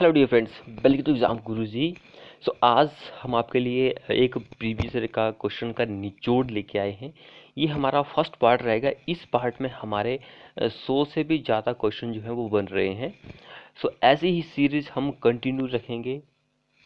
Hello dear friends, welcome to exam Guruji. आज हम आपके लिए एक प्रीवियस ईयर का क्वेश्चन का निचोड़ लेके आए हैं। ये हमारा फर्स्ट पार्ट रहेगा। इस पार्ट में हमारे 100 से भी ज़्यादा क्वेश्चन जो हैं वो बन रहे हैं। ऐसे ही सीरीज हम कंटिन्यू रखेंगे।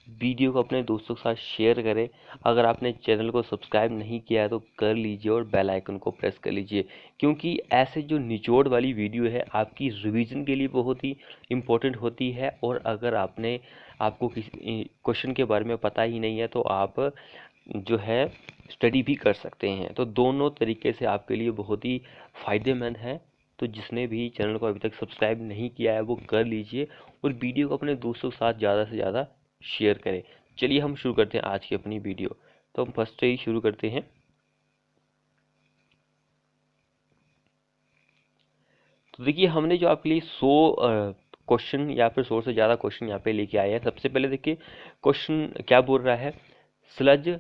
वीडियो को अपने दोस्तों के साथ शेयर करें। अगर आपने चैनल को सब्सक्राइब नहीं किया है तो कर लीजिए और बेल आइकन को प्रेस कर लीजिए, क्योंकि ऐसे जो निचोड़ वाली वीडियो है आपकी रिवीजन के लिए बहुत ही इम्पोर्टेंट होती है। और अगर आपको किसी क्वेश्चन के बारे में पता ही नहीं है तो आप जो है स्टडी भी कर सकते हैं। तो दोनों तरीके से आपके लिए बहुत ही फ़ायदेमंद है। तो जिसने भी चैनल को अभी तक सब्सक्राइब नहीं किया है वो कर लीजिए और वीडियो को अपने दोस्तों के साथ ज़्यादा से ज़्यादा शेयर करें। चलिए हम शुरू करते हैं आज की अपनी वीडियो। तो हम फर्स्ट से ही शुरू करते हैं। तो देखिए, हमने जो आपके लिए 100 क्वेश्चन या फिर 100 से ज़्यादा क्वेश्चन यहाँ पे लेके आए हैं। सबसे पहले देखिए क्वेश्चन क्या बोल रहा है। स्लज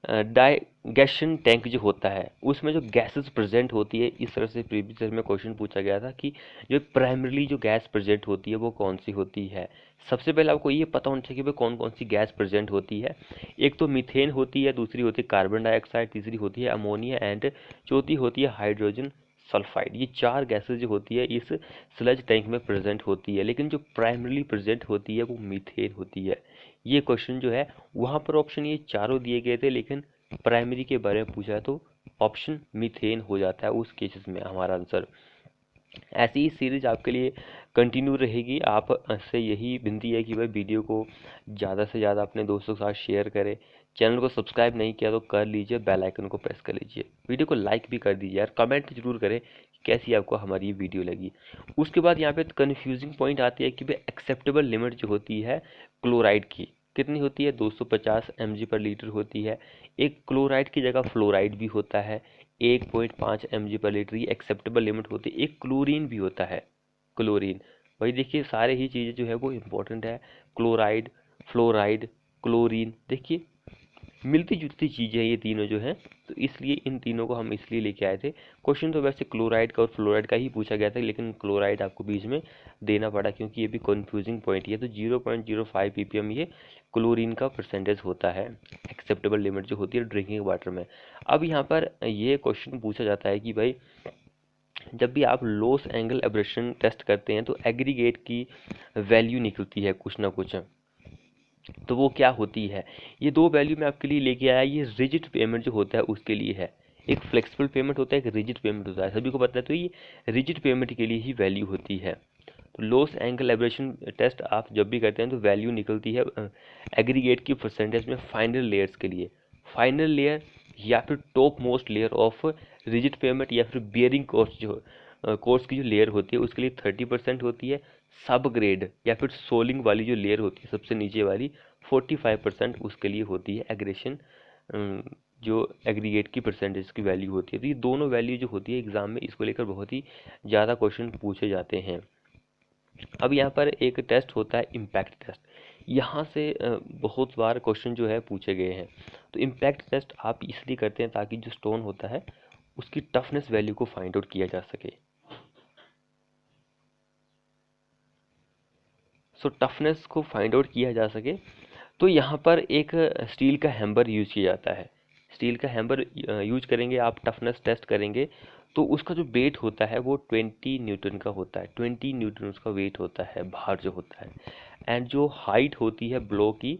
डाइजेशन टैंक जो होता है उसमें जो गैसेस प्रेजेंट होती है, इस तरह से प्रीवियस ईयर में क्वेश्चन पूछा गया था कि जो प्राइमरीली जो गैस प्रेजेंट होती है वो कौन सी होती है। सबसे पहले आपको ये पता होना चाहिए कि भाई कौन कौन सी गैस प्रेजेंट होती है। एक तो मीथेन होती है, दूसरी होती है कार्बन डाइऑक्साइड, तीसरी होती है अमोनिया एंड चौथी होती है हाइड्रोजन सल्फाइड। ये चार गैसेस जो होती है इस स्लज टैंक में प्रेजेंट होती है, लेकिन जो प्राइमरीली प्रेजेंट होती है वो मीथेन होती है। ये क्वेश्चन जो है वहाँ पर ऑप्शन ये चारों दिए गए थे, लेकिन प्राइमरी के बारे में पूछा तो ऑप्शन मीथेन हो जाता है उस केसेस में हमारा आंसर। ऐसी ही सीरीज आपके लिए कंटिन्यू रहेगी। आप से यही विनती है कि भाई वीडियो को ज़्यादा से ज़्यादा अपने दोस्तों के साथ शेयर करें। चैनल को सब्सक्राइब नहीं किया तो कर लीजिए, बेल आइकन को प्रेस कर लीजिए, वीडियो को लाइक भी कर दीजिए यार, कमेंट जरूर करें कि कैसी आपको हमारी वीडियो लगी। उसके बाद यहाँ पे कन्फ्यूजिंग पॉइंट आती है कि भाई एक्सेप्टेबल लिमिट जो होती है क्लोराइड की कितनी होती है, 250 mg/लीटर होती है। एक क्लोराइड की जगह फ्लोराइड भी होता है, 1.5 mg/लीटर ये एक्सेप्टेबल लिमिट होती है। एक क्लोरीन भी होता है, क्लोरीन। भाई देखिए सारे ही चीज़ें जो है वो इम्पोर्टेंट है। क्लोराइड, फ्लोराइड, क्लोरीन, देखिए मिलती जुलती चीज़ें हैं ये तीनों जो हैं। तो इसलिए इन तीनों को हम इसलिए लेके आए थे। क्वेश्चन तो वैसे क्लोराइड का और फ्लोराइड का ही पूछा गया था, लेकिन क्लोराइड आपको बीच में देना पड़ा क्योंकि ये भी कन्फ्यूजिंग पॉइंट है। तो 0.05 ppm ये क्लोरीन का परसेंटेज होता है, एक्सेप्टेबल लिमिट जो होती है ड्रिंकिंग वाटर में। अब यहाँ पर ये क्वेश्चन पूछा जाता है कि भाई जब भी आप लॉस एंगल एब्रेशन टेस्ट करते हैं तो एग्रीगेट की वैल्यू निकलती है कुछ ना कुछ, तो वो क्या होती है। ये दो वैल्यू मैं आपके लिए लेके आया। ये रिजिड पेमेंट जो होता है उसके लिए है। एक फ्लेक्सिबल पेमेंट होता है, एक रिजिड पेमेंट होता है, सभी को पता है। तो ये रिजिड पेमेंट के लिए ही वैल्यू होती है। तो लॉस एंगल एब्रेशन टेस्ट आप जब भी करते हैं तो वैल्यू निकलती है एग्रीगेट की परसेंटेज में फाइनल लेयर्स के लिए। फाइनल लेयर या फिर top most layer of rigid payment या फिर बियरिंग कोर्स की जो लेयर होती है उसके लिए 30% होती है। सब ग्रेड या फिर सोलिंग वाली जो लेयर होती है सबसे नीचे वाली 45% उसके लिए होती है। एग्रेशन जो एग्रीगेट की परसेंटेज की वैल्यू होती है। तो ये दोनों वैल्यू जो होती है एग्जाम में इसको लेकर बहुत ही ज़्यादा क्वेश्चन पूछे जाते हैं। अब यहाँ पर एक टेस्ट होता है इम्पैक्ट टेस्ट। यहाँ से बहुत बार क्वेश्चन जो है पूछे गए हैं। तो इम्पैक्ट टेस्ट आप इसलिए करते हैं ताकि जो स्टोन होता है उसकी टफनेस वैल्यू को फाइंड आउट किया जा सके। टफनेस को फाइंड आउट किया जा सके तो यहाँ पर एक स्टील का हैम्बर यूज किया जाता है। स्टील का हैम्बर यूज करेंगे, आप टफनेस टेस्ट करेंगे तो उसका जो वेट होता है वो 20 न्यूटन का होता है। 20 न्यूटन उसका वेट होता है, भार जो होता है। एंड जो हाइट होती है ब्लो की,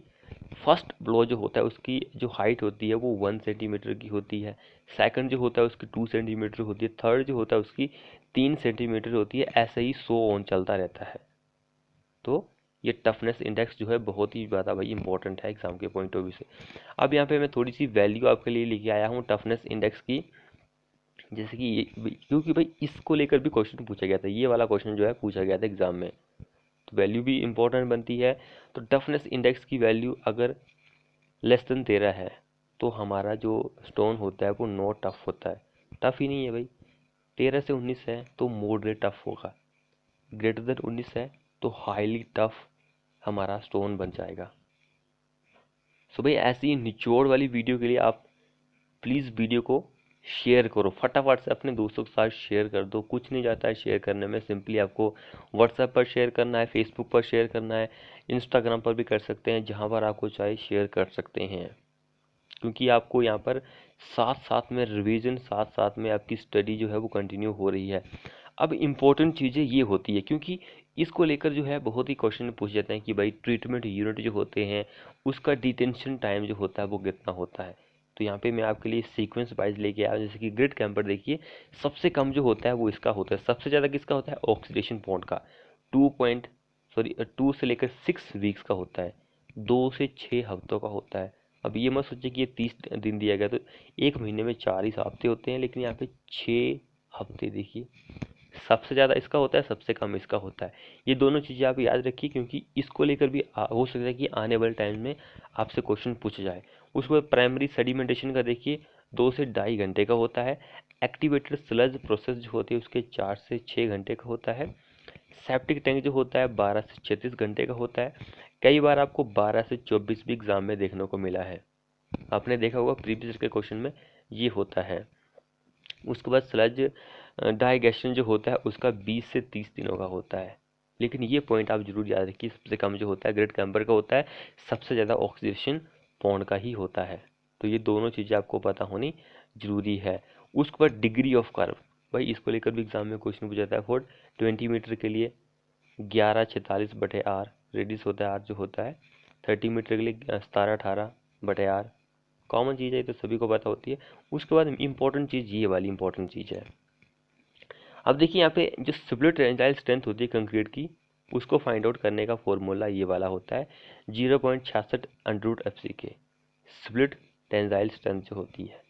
फर्स्ट ब्लो जो होता है उसकी जो हाइट होती है वो 1 सेंटीमीटर की होती है। सेकंड जो होता है उसकी 2 सेंटीमीटर होती है। थर्ड जो होता है उसकी 3 सेंटीमीटर होती है। ऐसे ही सो ऑन चलता रहता है। तो ये टफनेस इंडेक्स जो है बहुत ही ज़्यादा भाई इंपॉर्टेंट है एग्जाम के पॉइंट ऑफ व्यू से। अब यहाँ पे मैं थोड़ी सी वैल्यू आपके लिए लेके आया हूँ टफनेस इंडेक्स की। जैसे कि ये क्योंकि भाई इसको लेकर भी क्वेश्चन पूछा गया था, ये वाला क्वेश्चन जो है पूछा गया था एग्जाम में, तो वैल्यू भी इंपॉर्टेंट बनती है। तो टफनेस इंडेक्स की वैल्यू अगर लेस देन 13 है तो हमारा जो स्टोन होता है वो नॉट टफ होता है। टफ ही नहीं है भाई। 13 से 19 है तो मॉडरेट टफ होगा। ग्रेटर देन 19 है तो हाईली टफ हमारा स्टोन बन जाएगा। भाई ऐसी निचोड़ वाली वीडियो के लिए आप प्लीज़ वीडियो को शेयर करो फटाफट से, अपने दोस्तों के साथ शेयर कर दो। कुछ नहीं जाता है शेयर करने में, सिंपली आपको व्हाट्सएप पर शेयर करना है, फेसबुक पर शेयर करना है, इंस्टाग्राम पर भी कर सकते हैं, जहाँ पर आपको चाहे शेयर कर सकते हैं। क्योंकि आपको यहाँ पर साथ साथ में रिवीजन, साथ साथ में आपकी स्टडी जो है वो कंटिन्यू हो रही है। अब इम्पोर्टेंट चीज़ें ये होती है, क्योंकि इसको लेकर जो है बहुत ही क्वेश्चन पूछ जाते हैं कि भाई ट्रीटमेंट यूनिट जो होते हैं उसका डिटेंशन टाइम जो होता है वो कितना होता है। तो यहाँ पे मैं आपके लिए सीक्वेंस वाइज लेके आया, जैसे कि ग्रिड कैंपर देखिए, सबसे कम जो होता है वो इसका होता है, सबसे ज़्यादा किसका होता है, ऑक्सीडेशन बॉन्ड का। 2 से लेकर 6 वीक्स का होता है, 2 से 6 हफ्तों का होता है। अब ये मत सोचिए कि ये 30 दिन दिया गया तो एक महीने में 40 हफ्ते होते हैं, लेकिन यहाँ पे 6 हफ्ते देखिए, सबसे ज़्यादा इसका होता है, सबसे कम इसका होता है। ये दोनों चीज़ें आप याद रखिए, क्योंकि इसको लेकर भी हो सकता है कि आने वाले टाइम में आपसे क्वेश्चन पूछा जाए। उसके बाद प्राइमरी सेडिमेंटेशन का देखिए, 2 से ढाई घंटे का होता है। एक्टिवेटेड स्लज प्रोसेस जो होती है उसके 4 से 6 घंटे का होता है। सेप्टिक टैंक जो होता है 12 से 36 घंटे का होता है। कई बार आपको 12 से 24 भी एग्जाम में देखने को मिला है, आपने देखा होगा प्रीवियस के क्वेश्चन में ये होता है। उसके बाद स्लज डाइजेशन जो होता है उसका 20 से 30 दिनों का होता है। लेकिन ये पॉइंट आप जरूर याद रखिए, सबसे कम जो होता है ग्रेड कैंपर का होता है, सबसे ज़्यादा ऑक्सीडेशन पॉन्ड का ही होता है। तो ये दोनों चीज़ें आपको पता होनी जरूरी है। उसके बाद डिग्री ऑफ कर्व, भाई इसको लेकर भी एग्जाम में क्वेश्चन पूछा जाता है। फॉर 20 मीटर के लिए 11/46/r रेडियस होता है, आर जो होता है। 30 मीटर के लिए 17/18/r, कॉमन चीज़ है, तो सभी को पता होती है। उसके बाद इंपॉर्टेंट चीज़, ये वाली इंपॉर्टेंट चीज़ है। अब देखिए यहाँ पे जो स्प्लिट टेंसाइल स्ट्रेंथ होती है कंक्रीट की, उसको फाइंड आउट करने का फॉर्मूला ये वाला होता है, 0.66 √fck स्प्लिट टेंसाइल स्ट्रेंथ जो होती है।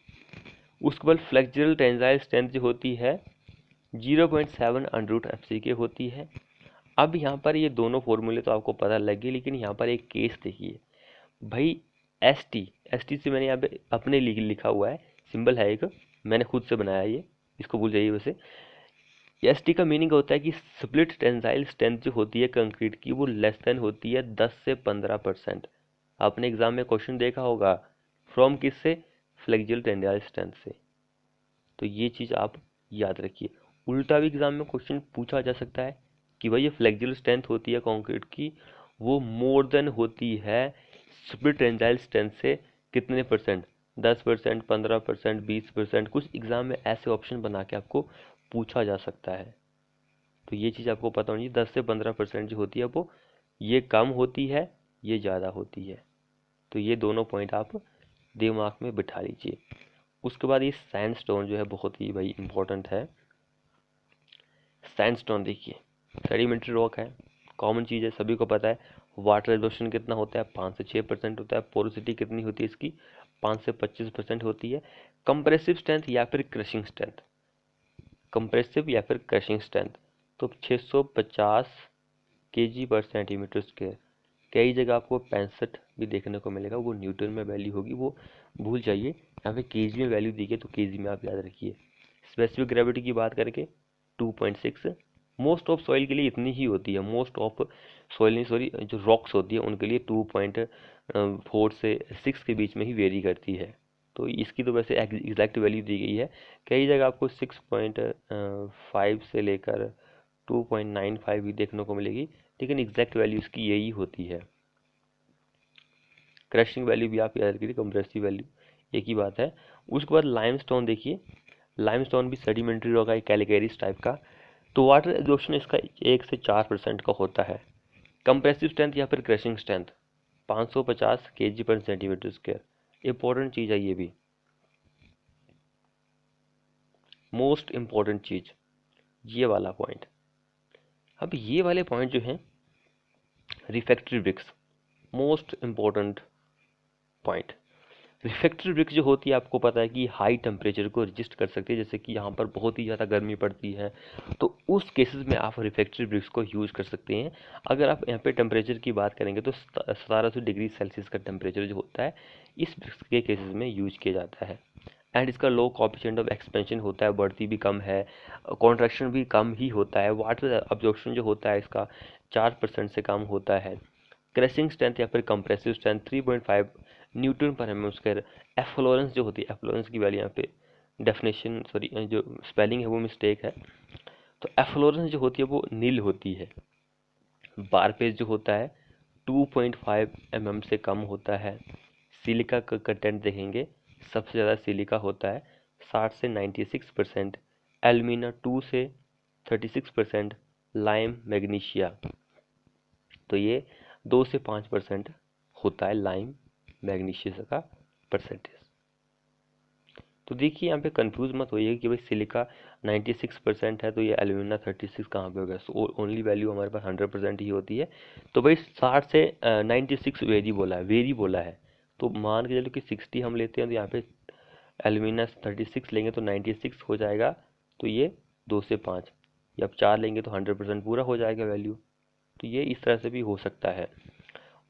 उसके बाद फ्लेक्सुरल टेंसाइल स्ट्रेंथ जो होती है 0.7 √fck होती है। अब यहाँ पर ये दोनों फॉर्मूले तो आपको पता लग गए, लेकिन यहाँ पर एक केस देखिए भाई, एस टी से मैंने यहाँ पे अपने लिखा हुआ है, सिंबल है एक, मैंने खुद से बनाया ये, इसको भूल जाइए। वैसे एस टी का मीनिंग होता है कि स्प्लिट टेंसाइल स्ट्रेंथ जो होती है कंक्रीट की वो लेस देन होती है 10 से 15%। आपने एग्जाम में क्वेश्चन देखा होगा, फ्रॉम किससे, फ्लेक्सुरल टेंसाइल स्ट्रेंथ से। तो ये चीज़ आप याद रखिए। उल्टा भी एग्जाम में क्वेश्चन पूछा जा सकता है कि भाई ये फ्लेक्सुरल स्ट्रेंथ होती है कंक्रीट की, वो मोर देन होती है स्प्लिट टेंसाइल स्ट्रेंथ से कितने परसेंट, 10%, 15%, 20%, कुछ एग्जाम में ऐसे ऑप्शन बना के आपको पूछा जा सकता है। तो ये चीज़ आपको पता होनी चाहिए, 10 से 15% जो होती है वो ये कम होती है, ये ज़्यादा होती है। तो ये दोनों पॉइंट आप दिमाग में बिठा लीजिए। उसके बाद ये सैंडस्टोन जो है बहुत ही भाई इंपॉर्टेंट है। सैंडस्टोन देखिए सेडिमेंट्री रॉक है, कॉमन चीज़ है, सभी को पता है। वाटर एब्जॉर्प्शन कितना होता है, 5 से 6% होता है। पोरोसिटी कितनी होती है इसकी, 5 से 25% होती है। कंप्रेसिव स्ट्रेंथ या फिर क्रशिंग स्ट्रेंथ, कंप्रेसिव या फिर क्रशिंग स्ट्रेंथ, तो 650 kg/cm²। कई जगह आपको 65 भी देखने को मिलेगा, वो न्यूटन में वैल्यू होगी, वो भूल जाइए। यहाँ पे केजी में वैल्यू दी गई तो केजी में आप याद रखिए। स्पेसिफिक ग्रेविटी की बात करके 2.6, मोस्ट ऑफ सॉइल के लिए इतनी ही होती है। मोस्ट ऑफ सॉइल नहीं, सॉरी, जो रॉक्स होती है उनके लिए 2.4 से 6 के बीच में ही वेरी करती है। तो इसकी तो वैसे एग्जैक्ट वैल्यू दी गई है, कई जगह आपको 6.5 से लेकर 2.95 भी देखने को मिलेगी, लेकिन एग्जैक्ट वैल्यू इसकी यही होती है। क्रशिंग वैल्यू भी आप याद रखिए, कंप्रेसिव वैल्यू एक ही बात है। उसके बाद लाइमस्टोन देखिए, लाइमस्टोन भी सेडिमेंट्री रॉक है, कैलिकेरिस टाइप का। तो वाटर एब्जॉर्प्शन इसका 1 से 4% का होता है। कंप्रेसिव स्ट्रेंथ या फिर क्रशिंग स्ट्रेंथ 550 kg/cm²। इंपॉर्टेंट चीज़ है ये भी, मोस्ट इंपॉर्टेंट चीज़, ये वाला पॉइंट। अब ये वाले पॉइंट जो हैं, refractory bricks, most important point. Refractive bricks जो होती है आपको पता है कि हाई टेम्परेचर को रजिस्ट कर सकती है, जैसे कि यहाँ पर बहुत ही ज़्यादा गर्मी पड़ती है, तो उस केसेस में आप रिफ्रैक्टिव ब्रिक्स को यूज़ कर सकते हैं। अगर आप यहाँ पे टेम्परेचर की बात करेंगे तो 1700 डिग्री सेल्सियस का टेम्परेचर जो होता है इस ब्रिक्स के केसेस में यूज किया जाता है। एंड इसका लो कोएफिशिएंट ऑफ एक्सपेंशन होता है, बढ़ती भी कम है, कॉन्ट्रैक्शन भी कम ही होता है। वाटर अब्जॉर्प्शन जो होता है इसका 4% से कम होता है। क्रशिंग स्ट्रेंथ या फिर कंप्रेसिव स्ट्रेंथ 3.5 न्यूटन पर mm²। एफ्लोरेंस जो होती है, एफ्लोरेंस की वैल्यू यहाँ पे डेफिनेशन सॉरी जो स्पेलिंग है वो मिस्टेक है। तो एफ्लोरेंस जो होती है वो नील होती है। बार पेज जो होता है 2.5 mm से कम होता है। सिलिका का कंटेंट देखेंगे, सबसे ज़्यादा सिलिका होता है 60 से 96%, एल्यूमिना 2 से 36%, लाइम मैग्नीशिया तो ये 2 से 5% होता है लाइम मैग्नीशिया का परसेंटेज। तो देखिए यहाँ पे कंफ्यूज मत होइए कि भाई सिलिका 96% है तो ये एल्यूमिना 36 कहाँ पे हो गया। सो ओनली वैल्यू हमारे पास 100% ही होती है। तो भाई 60 से 96 वेरी बोला है, वेरी बोला है, तो मान के चलो कि 60 हम लेते हैं तो यहाँ पे एल्यूमिना 36 लेंगे तो 96 हो जाएगा। तो ये 2 से 5 या आप 4 लेंगे तो 100% पूरा हो जाएगा वैल्यू। तो ये इस तरह से भी हो सकता है।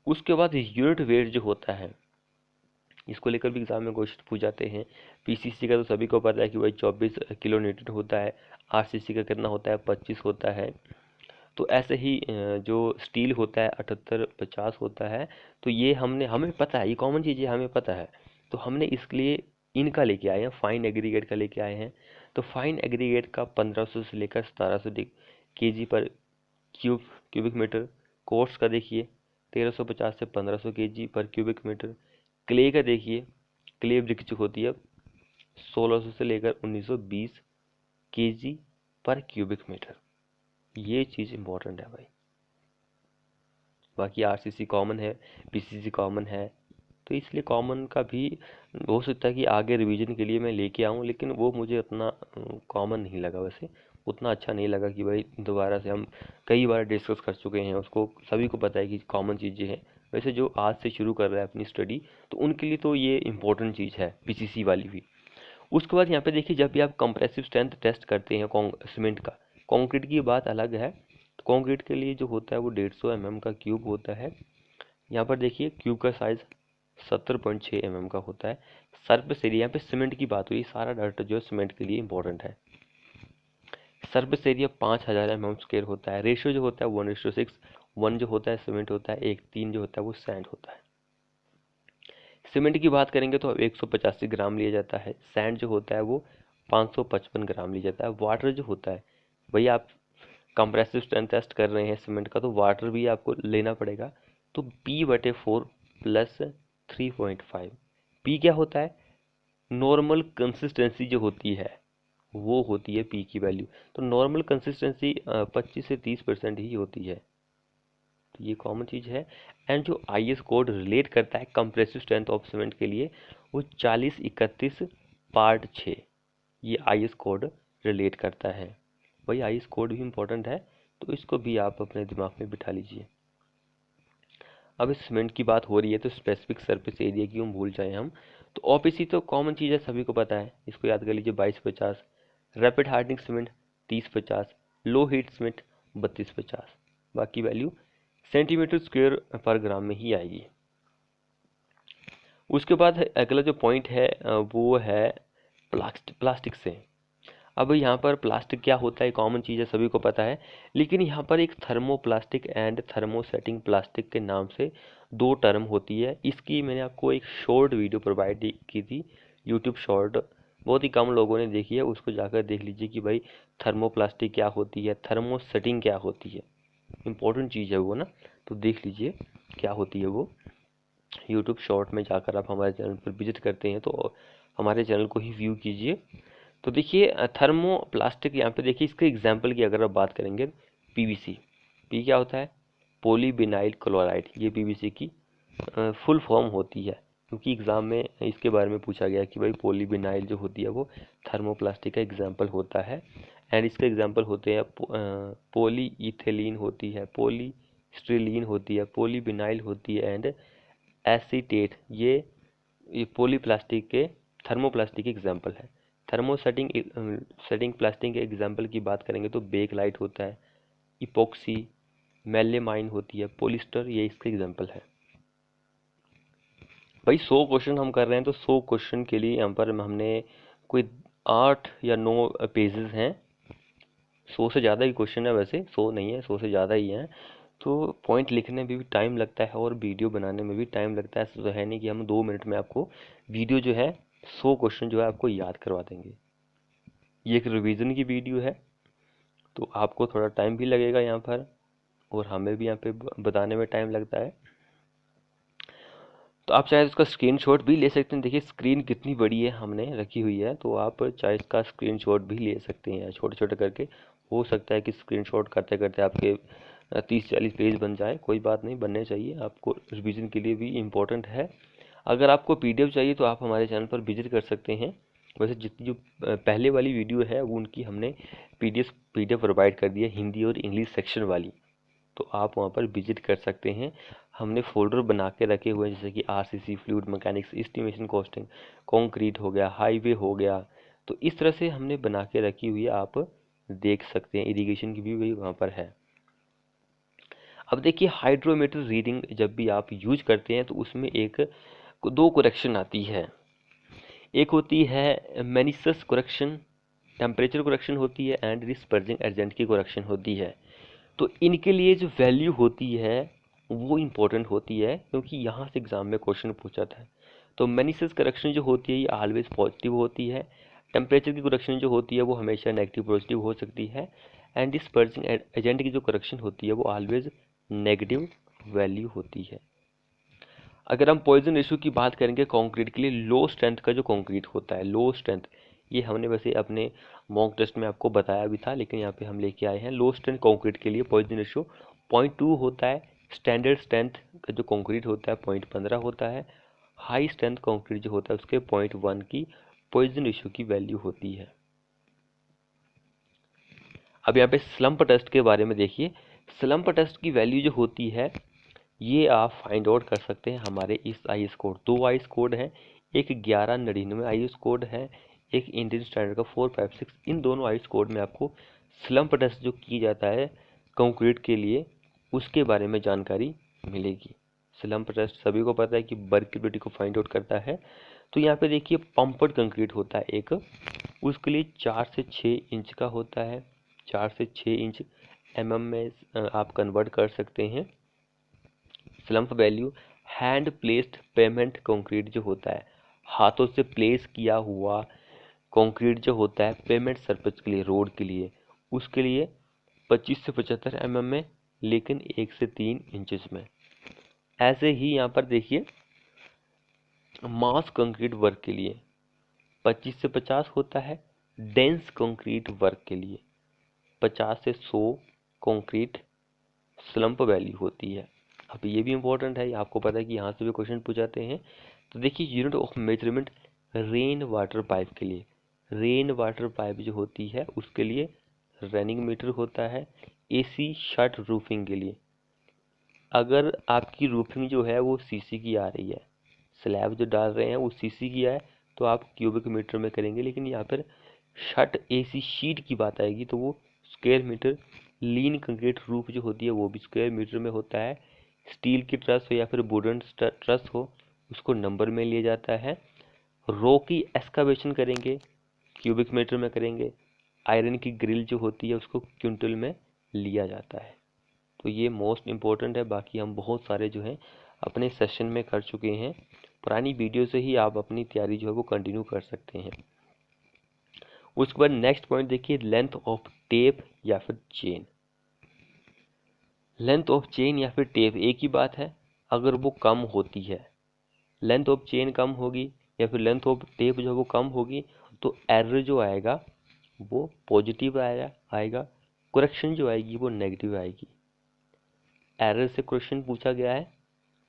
उसके बाद यूनिट वेट जो होता है, इसको लेकर भी एग्जाम में क्वेश्चन पूछ जाते हैं। पीसीसी का तो सभी को पता है कि भाई 24 किलो न्यूटन होता है। आरसीसी का कितना होता है, 25 होता है। तो ऐसे ही जो स्टील होता है 78-50 होता है। तो ये हमें पता है, ये कॉमन चीज़ है, हमें पता है। तो हमने इसके लिए इनका लेके आए हैं, फाइन एग्रीगेट का लेके आए हैं। तो फाइन एग्रीगेट का 1500 से लेकर 1700 केजी पर क्यूबिक मीटर। कोर्स का देखिए 1350 से 1500 केजी पर क्यूबिक मीटर। क्ले का देखिए, क्ले ब्रिक जो होती है 1600 से लेकर 1920 केजी पर क्यूबिक मीटर। ये चीज़ इंपॉर्टेंट है भाई। बाकी आरसीसी कॉमन है, पीसीसी कॉमन है, तो इसलिए कॉमन का भी हो सकता है कि आगे रिवीजन के लिए मैं लेके आऊँ, लेकिन वो मुझे उतना कॉमन नहीं लगा, वैसे उतना अच्छा नहीं लगा कि भाई दोबारा से हम कई बार डिस्कस कर चुके हैं उसको, सभी को पता है कि कॉमन चीज़ें हैं। वैसे जो आज से शुरू कर रहा है अपनी स्टडी तो उनके लिए तो ये इम्पोर्टेंट चीज़ है, पीसीसी वाली भी। उसके बाद यहाँ पे देखिए, जब भी आप कंप्रेसिव स्ट्रेंथ टेस्ट करते हैं सीमेंट का, कंक्रीट की बात अलग है। तो कंक्रीट के लिए जो होता है वो 150 mm का क्यूब होता है। यहाँ पर देखिए क्यूब का साइज 70.6 mm का होता है। सरफेस एरिया, यहाँ पे सीमेंट की बात हुई, सारा डाटा जो है सीमेंट के लिए इंपॉर्टेंट है। सरफेस एरिया 5000 mm² होता है। रेशियो जो होता है 1:6, 1 जो होता है सीमेंट होता है, 1:3 जो होता है वो सैंड होता है। सीमेंट की बात करेंगे तो 185 ग्राम लिया जाता है। सैंड जो होता है वो 555 ग्राम लिया जाता है। वाटर जो होता है, भाई आप कंप्रेसिव स्ट्रेंथ टेस्ट कर रहे हैं सीमेंट का, तो वाटर भी आपको लेना पड़ेगा। तो P/4 प्लस 3.5। पी क्या होता है, नॉर्मल कंसिस्टेंसी जो होती है वो होती है पी की वैल्यू। तो नॉर्मल कंसिस्टेंसी 25 से 30% ही होती है। तो ये कॉमन चीज़ है। एंड जो आईएस कोड रिलेट करता है कंप्रेसिव स्ट्रेंथ ऑफ सीमेंट के लिए, वो 4031 पार्ट 6 ये आईएस कोड रिलेट करता है। भाई आईएस कोड भी इम्पोर्टेंट है, तो इसको भी आप अपने दिमाग में बिठा लीजिए। अब इस सीमेंट की बात हो रही है तो स्पेसिफिक सरफेस एरिया क्यों भूल जाए हम। तो ओपीसी तो कॉमन चीज़ है, सभी को पता है, इसको याद कर लीजिए 2250। Rapid hardening cement 3050। Low heat cement 3250। बाकी वैल्यू सेंटीमीटर स्क्वायर पर ग्राम में ही आएगी। उसके बाद अगला जो पॉइंट है वो है प्लास्टिक से। अब यहाँ पर प्लास्टिक क्या होता है, कॉमन चीज़ है, सभी को पता है। लेकिन यहाँ पर एक थर्मोप्लास्टिक एंड थर्मोसेटिंग प्लास्टिक के नाम से दो टर्म होती है। इसकी मैंने आपको एक शॉर्ट वीडियो प्रोवाइड की थी, यूट्यूब शॉर्ट, बहुत ही कम लोगों ने देखी है, उसको जाकर देख लीजिए कि भाई थर्मोप्लास्टिक क्या होती है, थर्मोसेटिंग क्या होती है। इम्पोर्टेंट चीज़ है वो ना, तो देख लीजिए क्या होती है वो। यूट्यूब शॉर्ट में जाकर आप हमारे चैनल पर विजिट करते हैं तो हमारे चैनल को ही व्यू कीजिए। तो देखिए थर्मो प्लास्टिक, यहाँ पे देखिए इसके एग्जाम्पल की अगर आप बात करेंगे, पीवीसी, पी क्या होता है, पॉलीविनाइल क्लोराइड, ये पीवीसी की फुल फॉर्म होती है, क्योंकि एग्ज़ाम में इसके बारे में पूछा गया कि भाई पॉलीविनाइल जो होती है वो थर्मोप्लास्टिक का एग्जाम्पल होता है। एंड इसके एग्जाम्पल होते हैं पॉली इथेलीन होती है, पॉली स्ट्रीलीन होती है, पॉलीविनाइल होती है, एंड एसीटेट, ये पॉलीप्लास्टिक के थर्मोप्लास्टिक के एग्जाम्पल है। थर्मोसेटिंग सेटिंग प्लास्टिक के एग्जाम्पल की बात करेंगे तो बेकलाइट होता है, इपोक्सी, मेलेमाइन होती है, पॉलिस्टर, ये इसके एग्जाम्पल है। भाई 100 क्वेश्चन हम कर रहे हैं तो 100 क्वेश्चन के लिए यहाँ पर हमने कोई 8 या 9 पेजेस हैं। 100 से ज़्यादा ही क्वेश्चन है, वैसे 100 नहीं है, 100 से ज़्यादा ही है। तो पॉइंट लिखने में भी टाइम लगता है और वीडियो बनाने में भी टाइम लगता है। ऐसा तो है नहीं कि हम 2 मिनट में आपको वीडियो जो है 100 क्वेश्चन जो है आपको याद करवा देंगे। ये एक रिवीजन की वीडियो है, तो आपको थोड़ा टाइम भी लगेगा यहाँ पर, और हमें भी यहाँ पे बताने में टाइम लगता है। तो आप चाहे इसका स्क्रीनशॉट भी ले सकते हैं। देखिए स्क्रीन कितनी बड़ी है हमने रखी हुई है, तो आप चाहे इसका स्क्रीनशॉट भी ले सकते हैं छोटे छोटे करके। हो सकता है कि स्क्रीनशॉट करते करते आपके 30-40 पेज बन जाए, कोई बात नहीं, बनने चाहिए, आपको रिवीजन के लिए भी इम्पोर्टेंट है। अगर आपको पीडीएफ चाहिए तो आप हमारे चैनल पर विजिट कर सकते हैं। वैसे जितनी जो पहले वाली वीडियो है वो उनकी हमने पीडीएफ प्रोवाइड कर दी है, हिंदी और इंग्लिश सेक्शन वाली, तो आप वहाँ पर विजिट कर सकते हैं। हमने फोल्डर बना के रखे हुए हैं, जैसे कि RCC, fluid mechanics, estimation costing, concrete हो गया, हाईवे हो गया, तो इस तरह से हमने बना के रखी हुई है, आप देख सकते हैं। इरिगेशन की भी वहाँ पर है। अब देखिए हाइड्रोमीटर रीडिंग जब भी आप यूज करते हैं तो उसमें दो करेक्शन आती है। एक होती है मैनिसस करेक्शन, टेम्परेचर करेक्शन होती है, एंड डिस्पर्जिंग एजेंट की करेक्शन होती है। तो इनके लिए जो वैल्यू होती है वो इम्पोर्टेंट होती है, क्योंकि यहाँ से एग्जाम में क्वेश्चन पूछा था। तो मैनिसस करेक्शन जो होती है ये ऑलवेज पॉजिटिव होती है। टेम्परेचर की करेक्शन जो होती है वो हमेशा नेगेटिव पॉजिटिव हो सकती है। एंड डिस्पर्जिंग एजेंट की जो करेक्शन होती है वो ऑलवेज नेगेटिव वैल्यू होती है। अगर हम पॉइजन रेशियो की बात करेंगे कंक्रीट के लिए, लो स्ट्रेंथ का जो कंक्रीट होता है, लो स्ट्रेंथ, ये हमने वैसे अपने मॉक टेस्ट में आपको बताया भी था, लेकिन यहाँ पे हम लेके आए हैं। लो स्ट्रेंथ कंक्रीट के लिए पॉइजन रेशियो 0.2 होता है। स्टैंडर्ड स्ट्रेंथ का जो कंक्रीट होता है 0.15 होता है। हाई स्ट्रेंथ कंक्रीट जो होता है उसके 0.1 की पॉइजन रेशियो की वैल्यू होती है। अब यहाँ पे स्लम्प टेस्ट के बारे में देखिए। स्लम्प टेस्ट की वैल्यू जो होती है ये आप फाइंड आउट कर सकते हैं हमारे इस आईएस कोड, दो आईएस कोड है, एक 1199 आईएस कोड है, एक इंडियन स्टैंडर्ड का 456। इन दोनों आईएस कोड में आपको स्लम्प टेस्ट जो की जाता है कंक्रीट के लिए उसके बारे में जानकारी मिलेगी। स्लम्प टेस्ट सभी को पता है कि वर्केबिलिटी को फाइंड आउट करता है। तो यहाँ पे देखिए पंप्ड कंक्रीट होता है एक, उसके लिए 4 से 6 इंच का होता है। 4 से 6 इंच mm में आप कन्वर्ट कर सकते हैं। Slump value hand placed payment concrete जो होता है, हाथों से प्लेस किया हुआ कंक्रीट जो होता है पेमेंट सरफेस के लिए, रोड के लिए, उसके लिए 25 से 75 mm में, लेकिन 1 से 3 इंचेस में। ऐसे ही यहाँ पर देखिए मास कंक्रीट वर्क के लिए 25 से 50 होता है। डेंस कंक्रीट वर्क के लिए 50 से 100 कंक्रीट स्लम्प वैल्यू होती है। अब ये भी इंपॉर्टेंट है, आपको पता है कि यहाँ से भी क्वेश्चन पूछाते हैं। तो देखिए unit of measurement rain water pipe के लिए, रेन वाटर पाइप जो होती है उसके लिए रनिंग मीटर होता है। एसी शट रूफिंग के लिए, अगर आपकी रूफिंग जो है वो सीसी की आ रही है, स्लैब जो डाल रहे हैं वो सीसी की है, तो आप क्यूबिक मीटर में करेंगे, लेकिन यहाँ पर शट एसी शीट की बात आएगी तो वो स्क्वायर मीटर। लीन कंक्रीट रूफ जो होती है वो भी स्क्वायर मीटर में होता है। स्टील की ट्रस हो या फिर वुडन ट्रस हो उसको नंबर में लिया जाता है। रो की एक्सकावेशन करेंगे क्यूबिक मीटर में करेंगे। आयरन की ग्रिल जो होती है उसको क्विंटल में लिया जाता है। तो ये मोस्ट इम्पोर्टेंट है। बाकी हम बहुत सारे जो हैं अपने सेशन में कर चुके हैं, पुरानी वीडियो से ही आप अपनी तैयारी जो है वो कंटिन्यू कर सकते हैं। उसके बाद नेक्स्ट पॉइंट देखिए, लेंथ ऑफ टेप या फिर चेन। लेंथ ऑफ चेन या फिर टेप एक ही बात है। अगर वो कम होती है, लेंथ ऑफ चेन कम होगी या फिर लेंथ ऑफ टेप जो है वो कम होगी, तो एरर जो आएगा वो पॉजिटिव आएगा। करेक्शन जो आएगी वो नेगेटिव आएगी। एरर से क्वेश्चन पूछा गया है,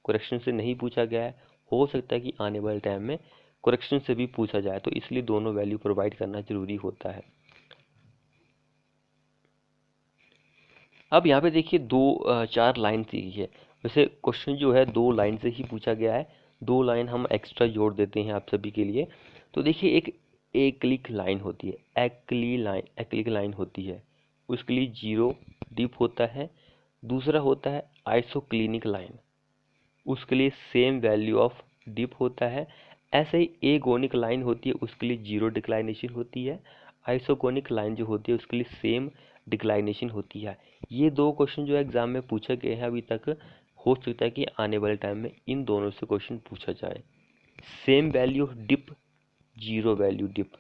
करेक्शन से नहीं पूछा गया है। हो सकता है कि आने वाले टाइम में करेक्शन से भी पूछा जाए, तो इसलिए दोनों वैल्यू प्रोवाइड करना जरूरी होता है। अब यहाँ पे देखिए 4 लाइन दी है। वैसे क्वेश्चन जो है 2 लाइन से ही पूछा गया है, 2 लाइन हम एक्स्ट्रा जोड़ देते हैं आप सभी के लिए। तो देखिए एक एक्लिक लाइन होती है, एक्लिक लाइन होती है, उसके लिए 0 डिप होता है। दूसरा होता है आइसोक्लिनिक लाइन, उसके लिए सेम वैल्यू ऑफ डिप होता है। ऐसे ही एगोनिक लाइन होती है, उसके लिए 0 डिक्लाइनेशन होती है। आइसोकोनिक लाइन जो होती है उसके लिए सेम डिक्लाइनेशन होती है। ये 2 क्वेश्चन जो एग्जाम में पूछे गए हैं अभी तक, हो सकता है कि आने वाले टाइम में इन दोनों से क्वेश्चन पूछा जाए। Same value of dip zero value dip.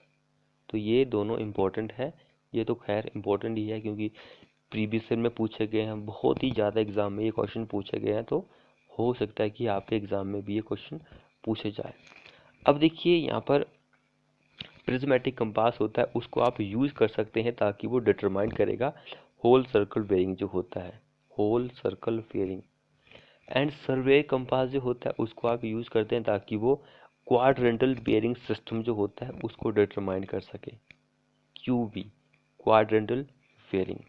तो ये दोनों इम्पोर्टेंट है, ये तो खैर इम्पोर्टेंट ही है क्योंकि प्रीवियस ईयर में पूछे गए हैं, बहुत ही ज़्यादा एग्जाम में ये क्वेश्चन पूछे गए हैं, तो हो सकता है कि आपके एग्जाम में भी ये क्वेश्चन पूछे जाए। अब देखिए यहाँ पर प्रिज्मेटिक कंपास होता है, उसको आप यूज़ कर सकते हैं ताकि वो डिटरमाइन करेगा होल सर्कल बेयरिंग जो होता है, whole circle bearing. And survey compass जो होता है उसको आप यूज़ करते हैं ताकि वो क्वाड्रेंटल बेयरिंग सिस्टम जो होता है उसको डिटरमाइन कर सके, क्यूबी, क्वाड्रेंटल बेयरिंग।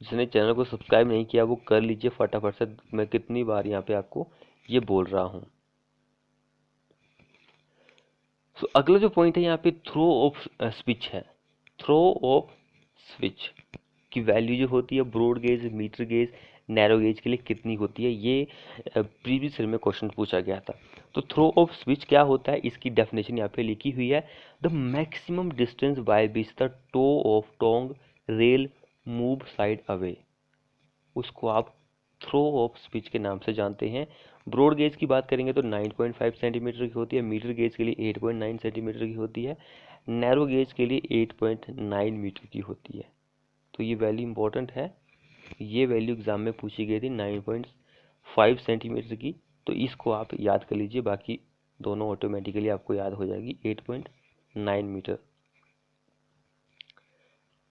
जिसने चैनल को सब्सक्राइब नहीं किया वो कर लीजिए फटाफट से, मैं कितनी बार यहाँ पे आपको ये बोल रहा हूँ। सो अगला जो पॉइंट है यहाँ पे थ्रो ऑफ स्विच है। थ्रो ऑफ स्विच की वैल्यू जो होती है broad gauge, meter gauge, narrow gauge के लिए कितनी होती है, ये प्रीवियस ईयर में क्वेश्चन पूछा गया था। तो थ्रो ऑफ स्विच क्या होता है, इसकी डेफिनेशन यहाँ पे लिखी हुई है, the maximum distance by which the toe of tongue rail move side away, उसको आप थ्रो ऑफ स्विच के नाम से जानते हैं। ब्रॉड गेज की बात करेंगे तो 9.5 सेंटीमीटर की होती है, मीटर गेज के लिए 8.9 सेंटीमीटर की होती है, नैरो गेज के लिए 8.9 मीटर की होती है। तो ये वैल्यू इंपॉर्टेंट है, ये वैल्यू एग्जाम में पूछी गई थी 9.5 सेंटीमीटर की, तो इसको आप याद कर लीजिए, बाकी दोनों ऑटोमेटिकली आपको याद हो जाएगी 8.9 मीटर।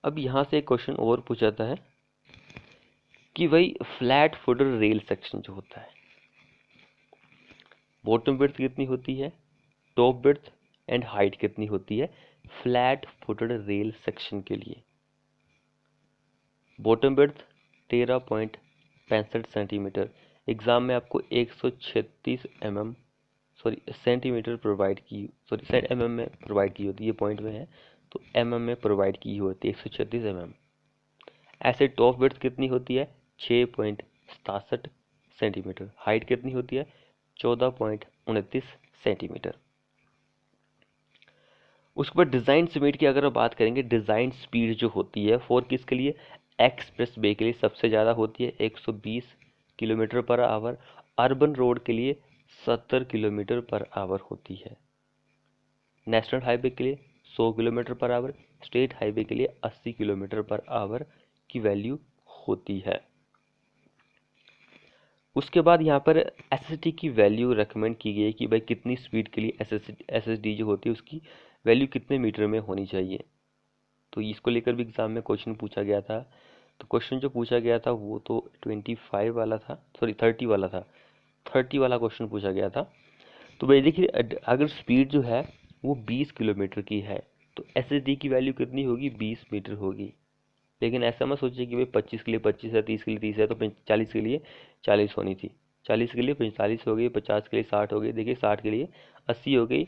अब यहाँ से एक क्वेश्चन और पूछा जाता है कि भाई फ्लैट फुटर रेल सेक्शन जो होता है, बॉटम विड्थ कितनी होती है, टॉप विड्थ एंड हाइट कितनी होती है फ्लैट फुटेड रेल सेक्शन के लिए। बॉटम विड्थ 13.65 सेंटीमीटर, एग्जाम में आपको 136 mm सेंटीमीटर प्रोवाइड की, mm में प्रोवाइड की होती है, ये पॉइंट में है तो mm में प्रोवाइड की होती है 136 mm। ऐसे टॉप विड्थ कितनी होती है 6.67 सेंटीमीटर, हाइट कितनी होती है 14.29 सेंटीमीटर। उसके बाद डिज़ाइन स्पीड की अगर बात करेंगे, डिज़ाइन स्पीड जो होती है फॉर किसके लिए, एक्सप्रेस वे के लिए सबसे ज़्यादा होती है 120 kilometre per hour, urban road के लिए 70 किलोमीटर पर आवर होती है, नेशनल हाईवे के लिए 100 kilometre per hour, state highway के लिए 80 किलोमीटर पर आवर की वैल्यू होती है। उसके बाद यहाँ पर एसएसडी की वैल्यू रेकमेंड की गई है कि भाई कितनी स्पीड के लिए एसएसडी जो होती है उसकी वैल्यू कितने मीटर में होनी चाहिए। तो इसको लेकर भी एग्जाम में क्वेश्चन पूछा गया था। तो क्वेश्चन जो पूछा गया था वो तो 25 वाला था, 30 वाला था, 30 वाला क्वेश्चन पूछा गया था। तो भाई देखिए अगर स्पीड जो है वो 20 किलोमीटर की है तो एसएसडी की वैल्यू कितनी होगी 20 मीटर होगी। लेकिन ऐसा मत सोचिए कि भाई 25 के लिए 25 है, 30 के लिए 30 है तो 40 के लिए 40 होनी थी, 40 के लिए 45 हो गई, 50 के लिए 60 हो गई, देखिए 60 के लिए 80 हो गई,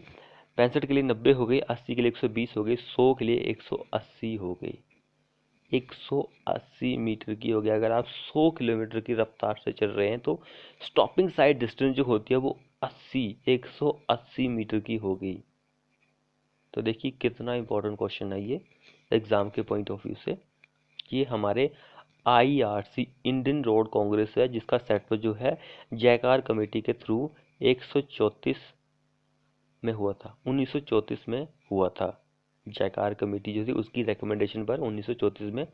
65 के लिए 90 हो गई, 80 के लिए 120 हो गई, 100 के लिए 180 हो गई, 180 मीटर की हो गया। अगर आप 100 किलोमीटर की रफ्तार से चल रहे हैं तो स्टॉपिंग साइड डिस्टेंस जो होती है वो 180 मीटर की हो गई। तो देखिए कितना इंपॉर्टेंट क्वेश्चन है ये एग्जाम के पॉइंट ऑफ व्यू से। ये हमारे IRC इंडियन रोड कांग्रेस है जिसका सेटअप जो है जयकार कमेटी के थ्रू 134 में हुआ था, 1934 में हुआ था। जयकार कमेटी जो थी उसकी रिकमेंडेशन पर 1934 में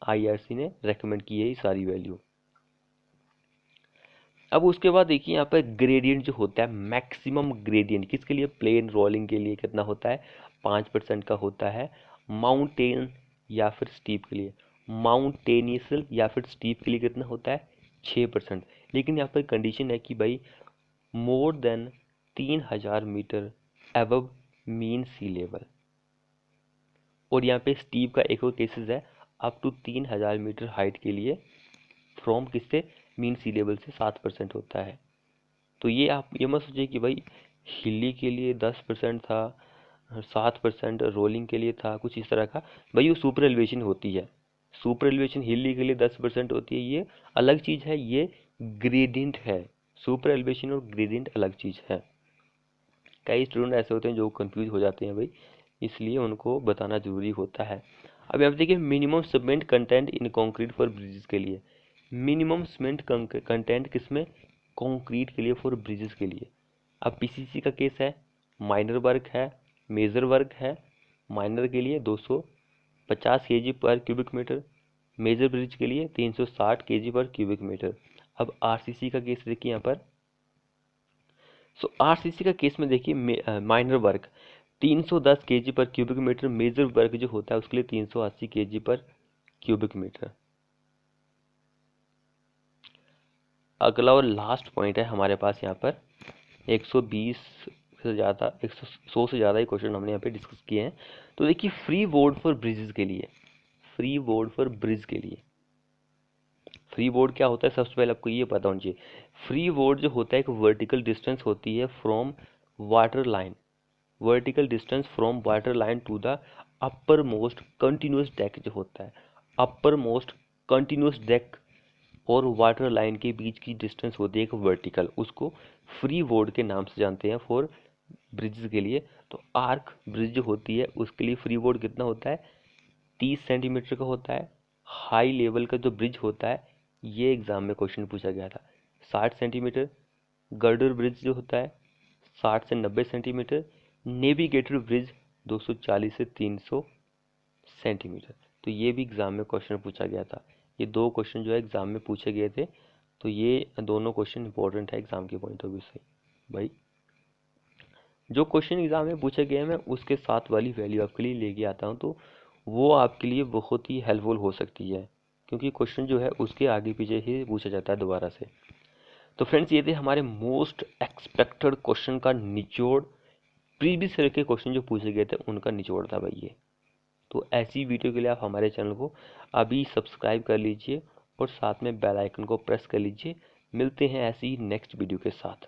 IRC ने रेकमेंड की है ये सारी वैल्यू। अब उसके बाद देखिए यहाँ पर ग्रेडियंट जो होता है, मैक्सिमम ग्रेडियंट किसके लिए, प्लेन रोलिंग के लिए कितना होता है 5% का होता है, माउंटेन या फिर स्टीप के लिए, माउंटेनियस या फिर स्टीप के लिए कितना होता है 6%। लेकिन यहाँ पर कंडीशन है कि भाई more than 3000 meter above mean sea level. और यहाँ पे स्टीप का एक और केसेस है अप टू 3000 मीटर हाइट के लिए फ्रॉम किससे, मीन सी लेवल से 7% होता है। तो ये आप ये मत सोचिए कि भाई हिली के लिए 10% था, 7% रोलिंग के लिए था, कुछ इस तरह का। भाई वो सुपर एलिवेशन होती है, सुपर एलिवेशन हिली के लिए 10% होती है, ये अलग चीज़ है, ये ग्रेडियंट है। सुपर एलिवेशन और ग्रेडियंट अलग चीज़ है। कई स्टूडेंट ऐसे होते हैं जो कंफ्यूज हो जाते हैं भाई, इसलिए उनको बताना जरूरी होता है। अब आप देखिए minimum cement content in concrete for bridges के लिए, मिनिमम सीमेंट कंटेंट किसमें, कंक्रीट के लिए, फॉर ब्रिजेस के लिए। अब पीसीसी का केस है, माइनर वर्क है, मेजर वर्क है। माइनर के लिए 250 केजी पर क्यूबिक मीटर, मेजर ब्रिज के लिए 360 केजी पर क्यूबिक मीटर। अब आरसीसी का केस देखिए यहाँ पर। सो आरसीसी का केस में देखिए माइनर वर्क 310 केजी पर क्यूबिक मीटर, मेजर वर्क जो होता है उसके लिए 380 केजी पर क्यूबिक मीटर। अगला और लास्ट पॉइंट है हमारे पास यहाँ पर 120 से ज़्यादा 100 से ज़्यादा ही क्वेश्चन हमने यहाँ पे डिस्कस किए हैं। तो देखिए फ्री बोर्ड फॉर ब्रिजेस के लिए, फ्री बोर्ड फॉर ब्रिज के लिए, फ्री बोर्ड क्या होता है सबसे पहले आपको ये पता होना चाहिए। फ्री बोर्ड जो होता है एक वर्टिकल डिस्टेंस होती है from water line, vertical distance from water line to the upper most continuous deck जो होता है, अपर मोस्ट कंटिन्यूस डेक और वाटर लाइन के बीच की डिस्टेंस होती है एक वर्टिकल, उसको फ्री बोर्ड के नाम से जानते हैं फॉर ब्रिज के लिए। तो आर्क ब्रिज जो होती है उसके लिए फ्री बोर्ड कितना होता है, 30 सेंटीमीटर का होता है। हाई लेवल का जो ब्रिज होता है, ये एग्जाम में क्वेश्चन पूछा गया था, 60 सेंटीमीटर। गर्डर ब्रिज जो होता है 60 से 90 सेंटीमीटर। नेविगेटर ब्रिज 240 से 300 सेंटीमीटर। तो ये भी एग्जाम में क्वेश्चन पूछा गया था। ये दो क्वेश्चन जो है एग्जाम में पूछे गए थे, तो ये दोनों क्वेश्चन इंपॉर्टेंट है एग्जाम के पॉइंट ऑफ व्यू से। भाई जो क्वेश्चन एग्जाम में पूछे गए हैं मैं उसके साथ वाली वैल्यू आपके लिए लेके आता हूँ, तो वो आपके लिए बहुत ही हेल्पफुल हो सकती है, क्योंकि क्वेश्चन जो है उसके आगे पीछे ही पूछा जाता है दोबारा से। तो फ्रेंड्स ये थे हमारे मोस्ट एक्सपेक्टेड क्वेश्चन का निचोड़, प्रीवियस ईयर के क्वेश्चन जो पूछे गए थे उनका निचोड़ था भाई ये। तो ऐसी वीडियो के लिए आप हमारे चैनल को अभी सब्सक्राइब कर लीजिए और साथ में बेल आइकन को प्रेस कर लीजिए। मिलते हैं ऐसी ही नेक्स्ट वीडियो के साथ।